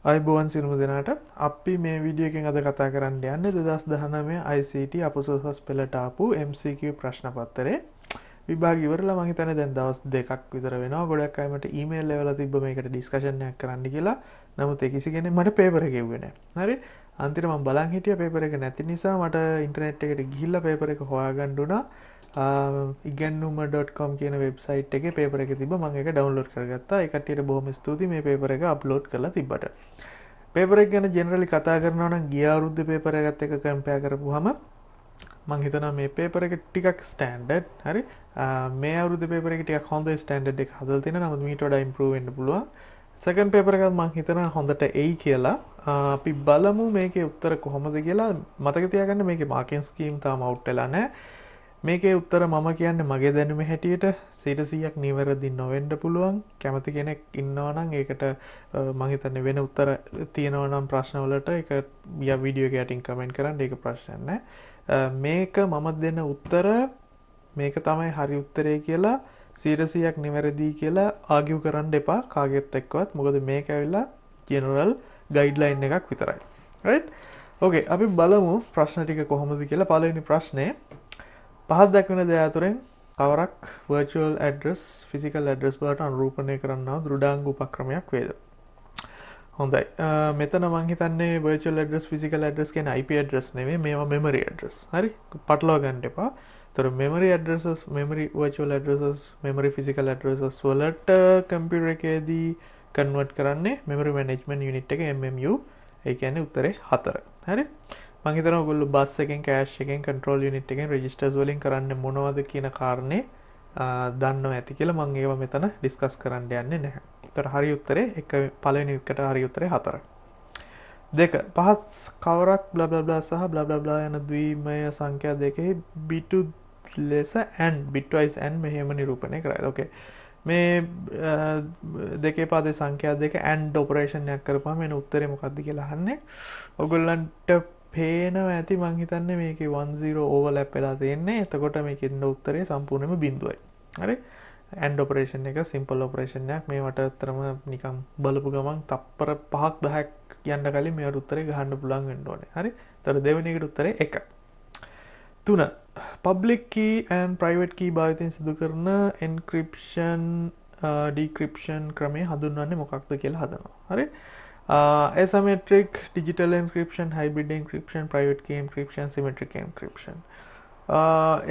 අයිබෝවන් සිරුම දෙනාට අපි මේ වීඩියෝ එකෙන් අද කතා කරන්න යන්නේ 2019 ICT අපසෝසස් පෙළට ආපු MCQ ප්‍රශ්න පත්තරේ විභාග ඉවරලා මම හිතන්නේ දැන් දවස් දෙකක් විතර වෙනවා. ගොඩක් අය මට ඊමේල් එකවල තිබ්බ මේකට ඩිස්කෂන් එකක් කරන්න කියලා. නමුත් ඒ කිසි කෙනෙක් මට පේපර් එක කිව්වේ නැහැ. හරි. අන්තිමට මම බලන් හිටියා පේපර් එක නැති නිසා මට ඉන්ටර්නෙට් එකට ගිහිල්ලා පේපර් එක හොයාගන්න උනා. iganuma.com කියන වෙබ්සයිට් එකේ පේපර් එක තිබ්බ. මම ඒක ඩවුන්ලෝඩ් කරගත්තා. ඒ කට්ටියට බොහොම ස්තුතියි මේ පේපර් එක අප්ලෝඩ් කරලා තිබ්බට. පේපර් එක ගැන ජෙනරලි කතා කරනවා නම් ගිය අවුරුද්දේ පේපර් එකත් එක්ක කම්පෙයාර් කරපුවාම මම හිතනවා මේ පේපර් එක ටිකක් ස්ටෑන්ඩඩ්. හරි. මේ අවුරුද්දේ පේපර් එක ටිකක් හොඳ ස්ටෑන්ඩඩ් එක හදලා තියෙනවා. නමුත් මීට වඩා ඉම්ප්‍රූව් වෙන්න පුළුවන්. සෙකන්ඩ් පේපර් එකත් මම හිතනවා හොඳට එයි කියලා. අපි බලමු මේකේ උත්තර කොහොමද කියලා. මතක තියාගන්න මේකේ මාකින් ස්කීම් තාම අවුට් වෙලා නැහැ. මේකේ උත්තර මම කියන්නේ මගේ දැනුම හැටියට 100%ක් නිවැරදි නොවෙන්න පුළුවන්. කැමති කෙනෙක් ඉන්නවා නම් ඒකට මම හිතන්නේ වෙන උත්තර තියෙනවා නම් ප්‍රශ්න වලට ඒක වීඩියෝ එක යටින් කමෙන්ට් කරන්න. ඒක ප්‍රශ්නයක් නැහැ. මේක මම දෙන උත්තර මේක තමයි හරි උත්තරේ කියලා 100%ක් නිවැරදි කියලා ආගිව් කරන්න එපා කාගෙත් එක්කවත්. මොකද මේක ඇවිල්ලා ජෙනරල් ගයිඩ්ලයින් එකක් විතරයි. රයිට්? ඕකේ අපි බලමු ප්‍රශ්න ටික කොහොමද කියලා. පළවෙනි ප්‍රශ්නේ පහත් දක්වන දේ අතරින් කවරක් virtual address physical address වලට අනුරූපණය කරන්නා දෘඩාංග උපක්‍රමයක් වේද? හොඳයි. මෙතන මම හිතන්නේ virtual address physical address කියන්නේ IP address නෙවෙයි මේවා memory address. හරි? පටලවා ගන්න එපා. ඒතර memory addresses memory virtual addresses memory physical addresses වලට computer එකේදී convert කරන්නේ memory management unit එක MMU. ඒ කියන්නේ උත්තරේ 4. හරි? මම හිතනවා ඔයගොල්ලෝ බස් එකෙන් කෑෂ් එකෙන් කන්ට්‍රෝල් යුනිට් එකෙන් රෙජිස්ටර්ස් වලින් කරන්නේ මොනවද කියන කාරණේ දන්නව ඇති කියලා මම ඒවා මෙතන ඩිස්කස් කරන්න යන්නේ නැහැ. ඒතර හරි උත්තරේ එක පළවෙනි එකට හරි උත්තරේ 4. දෙක පහත් කවරක් බ්ලා බ්ලා බ්ලා සහ බ්ලා බ්ලා බ්ලා යන ද්විමය සංඛ්‍යා දෙකෙහි බිටු ලෙස and bitwise and මෙහෙම නිරූපණය කරයි. ඕකේ. මේ දෙකේ පදේ සංඛ්‍යා දෙක and ඔපරේෂන් එකක් කරපුවාම එන උත්තරේ මොකක්ද කියලා අහන්නේ. ඔයගොල්ලන්ට පේනවා ඇති මං හිතන්නේ මේකේ 10 ඕවර්ලැප් වෙලා තියෙන්නේ. එතකොට මේකේ ඉන්න උත්තරේ සම්පූර්ණයෙන්ම බිඳුවයි. හරි? AND ඔපරේෂන් එක සිම්පල් ඔපරේෂන් එකක්. මේවට අතරම නිකන් බලපු ගමන් තප්පර 5ක් 10ක් යන්න කලින් මේවට උත්තරේ ගහන්න පුළුවන් වෙන්න ඕනේ. හරි? ඒතර දෙවෙනි එකට උත්තරේ 1. 3. public key and private key භාවිතයෙන් සිදු කරන encryption decryption ක්‍රමය හඳුන්වන්නේ මොකක්ද කියලා හදනවා. හරි? asymmetric digital encryption hybrid encryption private key encryption symmetric encryption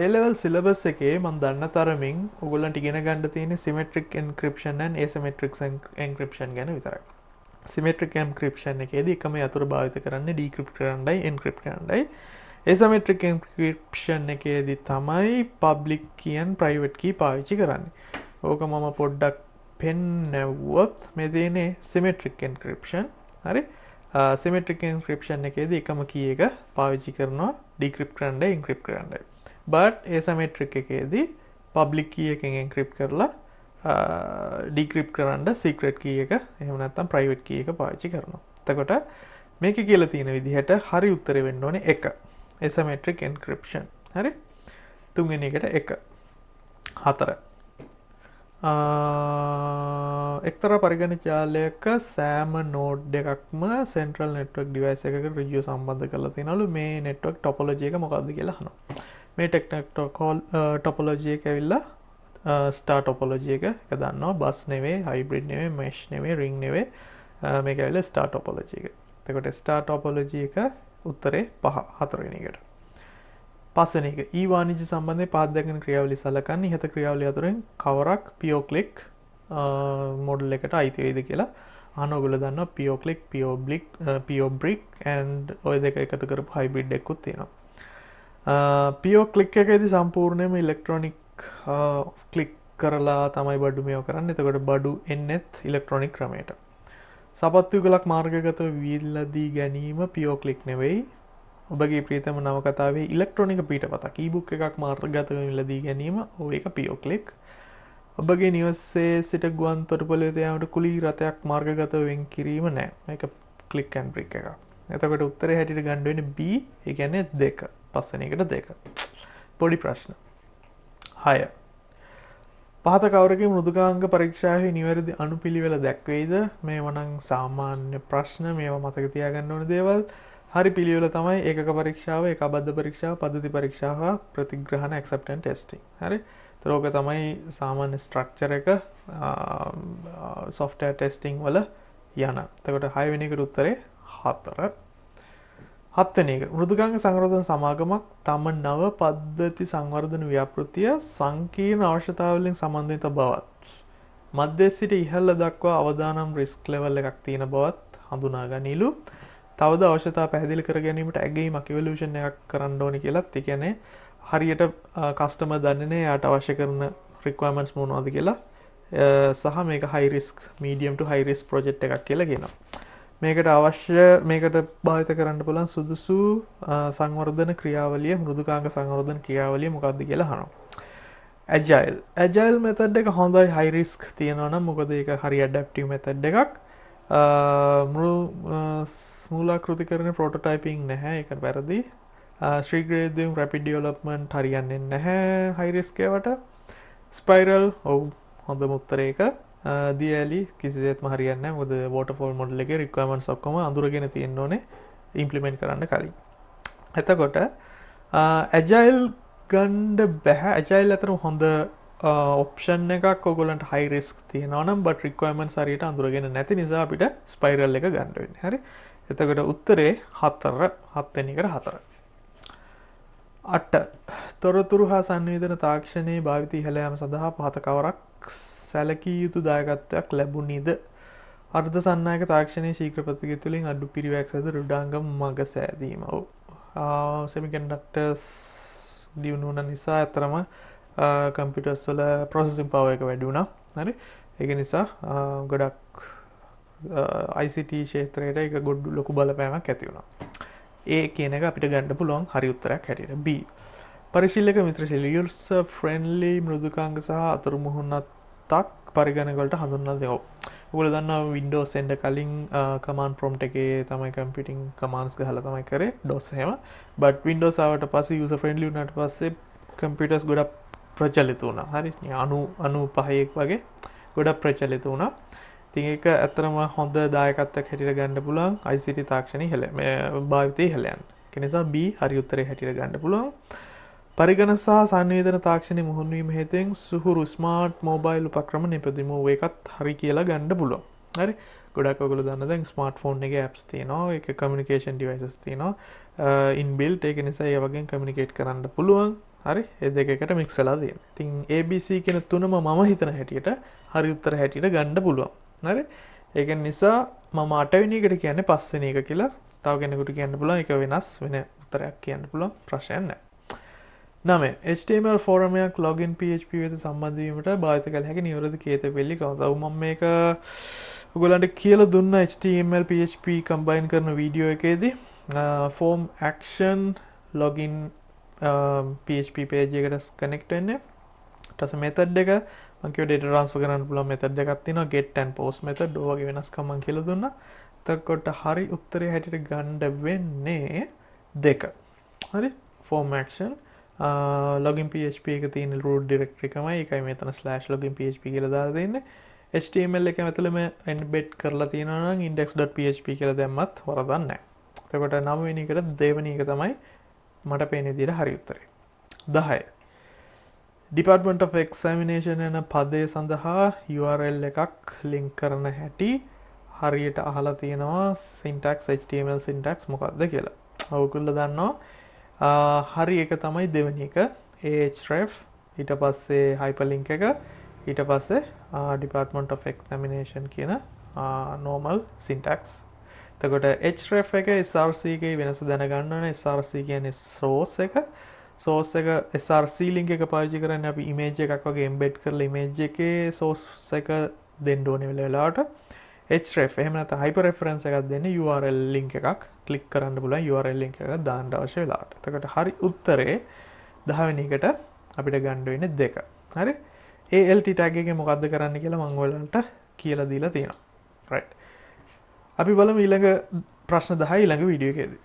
A-level syllabus එකේ මම දන්න තරමින් ඔයගොල්ලන්ට ඉගෙන ගන්න තියෙන්නේ symmetric encryption and asymmetric encryption ගැන විතරයි. symmetric encryption එකේදී එකම යතුරු භාවිත කරන්නේ decrypt කරන්නයි encrypt කරන්නයි. asymmetric encryption එකේදී තමයි public key and private key පාවිච්චි කරන්නේ. ඕක මම පොඩ්ඩක් පෙන්නවුවොත් මේ තියෙන්නේ symmetric encryption. හරි? symmetric encryption එකේදී එකම key එක පාවිච්චි කරනවා decrypt කරන්නයි encrypt කරන්නයි. but asymmetric එකේදී public key එකෙන් encrypt කරලා decrypt කරන්න secret key එක එහෙම නැත්නම් private key එක පාවිච්චි කරනවා. එතකොට මේකේ කියලා තියෙන විදිහට හරි උත්තරේ වෙන්න ඕනේ 1. asymmetric encryption. හරි? තුන්වෙනි එකට 1. 4. එක්තරා පරිගණක ජාලයක සෑම නෝඩ් එකක්ම සෙන්ට්‍රල් නෙට්වර්ක් ඩිවයිස් එකකට ඍජුව සම්බන්ධ කරලා තියෙනවලු. මේ නෙට්වර්ක් ටොපොලොජි එක මොකක්ද කියලා අහනවා. මේ ටොපොලොජි එක ඇවිල්ලා ස්ටාර් ටොපොලොජි එක දන්නවා. බස් නෙවෙයි, හයිබ්‍රිඩ් නෙවෙයි, මෙෂ් නෙවෙයි, රින්ග් නෙවෙයි. මේක ඇවිල්ලා ස්ටාර් ටොපොලොජි එක. එතකොට ස්ටාර් ටොපොලොජි එක උත්තරේ 5 4වෙනි එකට. පස්වෙනි එක ඊ වාණිජ්‍ය සම්බන්ධයෙන් පාත් දක්වන ක්‍රියාවලිය සලකන්නේ ඉහත ක්‍රියාවලිය අතරින් කවරක් PO click මොඩල් එකට අයිති වෙයිද කියලා අහන. ඔයගොල්ලෝ දන්නවා PO click PO brick and ඔය දෙක එකතු කරපු හයිබ්‍රිඩ් එකකුත් තියෙනවා. PO click එකේදී සම්පූර්ණයෙන්ම ඉලෙක්ට්‍රොනික ක්ලික් කරලා තමයි බඩු මේව කරන්නේ. එතකොට බඩු එන්නේත් ඉලෙක්ට්‍රොනික ක්‍රමයට. සපත්තු යුගලක් මාර්ගගතව වියල්ලාදී ගැනීම PO click නෙවෙයි. ඔබගේ ප්‍රියතම නවකතාවේ ඉලෙක්ට්‍රොනික පිටපතක් ඊබුක් එකක් මාර්ගගතව මිලදී ගැනීම ඒක PO click. ඔබගේ නිවසේ සිට ගුවන් තොටුපළට යාමට කුලී රථයක් මාර්ගගතව වෙන් කිරීම නෑ. මේක click and brick එකක්. එතකොට උත්තරේ හැටියට ගන්න වෙන්නේ B. ඒ කියන්නේ 2. පස්වෙනි එකට 2. පොඩි ප්‍රශ්න. 6. පහත කවරක මෘදුකාංග පරීක්ෂාවේ නිවැරදි අනුපිළිවෙල දැක්වෙයිද? මේවා නම් සාමාන්‍ය ප්‍රශ්න. මේවා මතක තියාගන්න ඕන දේවල්. හරි පිළිවෙල තමයි ඒකක පරීක්ෂාව, ඒකාබද්ධ පරීක්ෂාව, පද්ධති පරීක්ෂාව, ප්‍රතිග්‍රහණ, acceptance testing. හරි. ඒතර ඕක තමයි සාමාන්‍ය ස්ට්‍රක්චර් එක software testing වල යන. එතකොට 6 වෙනි එකට උත්තරේ 4. 7 වෙනි එක මෘදුකාංග සංවර්ධන සමාගමක් තම නව පද්ධති සංවර්ධන ව්‍යාපෘතිය සංකීර්ණ අවශ්‍යතාවවලින් සම්බන්ධිත බවත් මධ්‍ය සිට ඉහළ දක්වා අවදානම් රිස්ක් ලෙවල් එකක් තියෙන බවත් හඳුනා ගනිලු. තවද අවශ්‍යතා පැහැදිලි කර ගැනීමට ඇගීමක් ඉවලූෂන් එකක් කරන්න ඕනි කියලාත් ඒ කියන්නේ හරියට කස්ටමර් දන්නේ නැහැ යාට අවශ්‍ය කරන රික්වයර්මන්ට්ස් මොනවද කියලා සහ මේක high risk medium to high risk project එකක් කියලා කියනවා. මේකට අවශ්‍ය මේකට භාවිත කරන්න පුළුවන් සුදුසු සංවර්ධන ක්‍රියාවලිය මෘදුකාංග සංවර්ධන ක්‍රියාවලිය මොකක්ද කියලා අහනවා. agile method එක හොඳයි high risk තියෙනවා නම් මොකද ඒක හරි adaptive method එකක්. මූලාකෘතිකරණ prototyping නැහැ ඒක වැරදි. ශ්‍රීග්‍රේඩියම් rapid development හරියන්නේ නැහැ high risk ඒවට. spiral ඔව් හොඳම උත්තරේ ඒක. දියලි කිසිසේත්ම හරියන්නේ නැහැ මොකද waterfall model එකේ requirements ඔක්කොම අඳුරගෙන තියෙන්න ඕනේ implement කරන්න කලින්. එතකොට agile ගන්න බෑ. agile අතර හොඳ option එකක් ඔයගොල්ලන්ට high risk තියෙනවා නම් but requirements හරියට අඳුරගෙන නැති නිසා අපිට spiral එක ගන්න වෙන්නේ. හරි. එතකොට උත්තරේ 4 වෙනි එකට 4. 8 තොරතුරු හා සංවේදන තාක්ෂණයේ භාවිත ඉහළ යාම සඳහා පහත කවරක් සැලකිය යුතු දායකත්වයක් ලැබුණේද? අර්ධ සන්නායක තාක්ෂණයේ ශීඝ්‍ර ප්‍රතික්‍රිය තුළින් අඩු පිරිවැයක් සැද රුඩාංගම මඟ සෑදීම. semiconductors දියුණු වුණ නිසා අතරම කම්පියුටර්ස් වල processing power එක වැඩි වුණා. හරි. ඒක නිසා ගොඩක් ICT ක්ෂේත්‍රයට ඒක ලොකු බලපෑමක් ඇති වුණා. ඒ කියන එක අපිට ගන්න පුළුවන් හරි උත්තරයක් හැටියට. B පරිශීලක මිත්‍රශීලී user friendly මෘදුකාංග සහ අතුරු මුහුණක් පරිගණක වලට හඳුන්වලා දෙනවා. ඔයගොල්ලෝ දන්නවා Windows එන්න කලින් command prompt එකේ තමයි computing commands ගහලා තමයි කරේ DOS එහෙම. but Windows ආවට පස්සේ user friendly වුණාට පස්සේ computers ගොඩක් ප්‍රචලිත වුණා. හරි. 95 වගේ ගොඩක් ප්‍රචලිත වුණා. ඉතින් ඒක ඇත්තටම හොඳ දායකත්වයක් හැටියට ගන්න පුළුවන් ICT තාක්ෂණයේ ඉහළ මේ භාවිතයේ ඉහළ යන. ඒ නිසා B හරි උත්තරේ හැටියට ගන්න පුළුවන්. පරිගණක සහ සංවේදන තාක්ෂණයේ මුහුණු වීම හේතුවෙන් සුහුරු ස්මාර්ට් මොබයිල් උපක්‍රම නිපදීම ඒකත් හරි කියලා ගන්න පුළුවන්. හරි. ගොඩක් ඔයගොල්ලෝ දන්න දැන් ස්මාර්ට්ෆෝන් එකේ apps තියෙනවා. ඒක communication devices තියෙනවා. inbuilt ඒක නිසා ඒ වගේ communicate කරන්න පුළුවන්. හරි. ඒ දෙක එකට mix වෙලා තියෙනවා. ඉතින් ABC කියන තුනම මම හිතන හැටියට හරි උත්තර හැටියට ගන්න පුළුවන්. හරි. ඒක නිසා මම 8 වෙනි එකට කියන්නේ 5 වෙනි එක කියලා. තව කෙනෙකුට කියන්න පුළුවන් ඒක වෙනස් වෙන උත්තරයක් කියන්න පුළුවන් ප්‍රශ්නයක් නැහැ. 9 HTML ෆෝරම් එකක් login PHP වෙත සම්බන්ධ වීමට භාවිත කළ හැකි නිවැරදි කේතපෙළි කවුද? මම මේක ඔයගොල්ලන්ට කියලා දුන්නා HTML PHP combine කරන වීඩියෝ එකේදී form action login PHP page එකට connect වෙන්නේ. ඊට පස්සේ method එක මම කියව data transfer කරන්න පුළුවන් method දෙකක් තියෙනවා get and post method. ඔය වගේ වෙනස්කම් මම කියලා දුන්නා. එතකොට හරි උත්තරේ හැටියට ගන්න වෙන්නේ 2. හරි. form action login PHP එක තියෙන root directory එකමයි. ඒකයි මෙතන /login PHP කියලා දාලා තියෙන්නේ. HTML එක ඇතුළේම embed කරලා තියෙනවා නම් index.php කියලා දැම්මත් වරදක් නැහැ. එතකොට 9 වෙනි එකට 2 වෙනි එක තමයි මට පේන විදිහට හරි උත්තරේ. 10 Department of Examination යන පදය සඳහා URL එකක් link කරන හැටි හරියට අහලා තියෙනවා syntax HTML syntax මොකක්ද කියලා. ඔයගොල්ලෝ දන්නවා හරි එක තමයි දෙවෙනි එක ahref ඊට පස්සේ hyperlink එක ඊට පස්සේ Department of Examination කියන normal syntax. එතකොට href එක src එකේ වෙනස දැනගන්න ඕනේ. src කියන්නේ source එක. source එක src link එක පාවිච්චි කරන්නේ අපි image එකක් වගේ embed කරලා image එකේ source එක දෙන්න ඕනේ වෙලාවට. href එහෙම නැත්නම් hyperreference එකක් දෙන්නේ URL link එකක් ක්ලික් කරන්න පුළුවන් URL link එකක් දාන්න අවශ්‍ය වෙලාවට. එතකොට හරි උත්තරේ 10 වෙනි එකට අපිට ගන්න වෙන්නේ 2. හරි. ALT tag එකේ මොකද්ද කරන්න කියලා මම ඔයාලට කියලා දීලා තියෙනවා. right. අපි බලමු ඊළඟ ප්‍රශ්න 10 ඊළඟ වීඩියෝ එකේදී.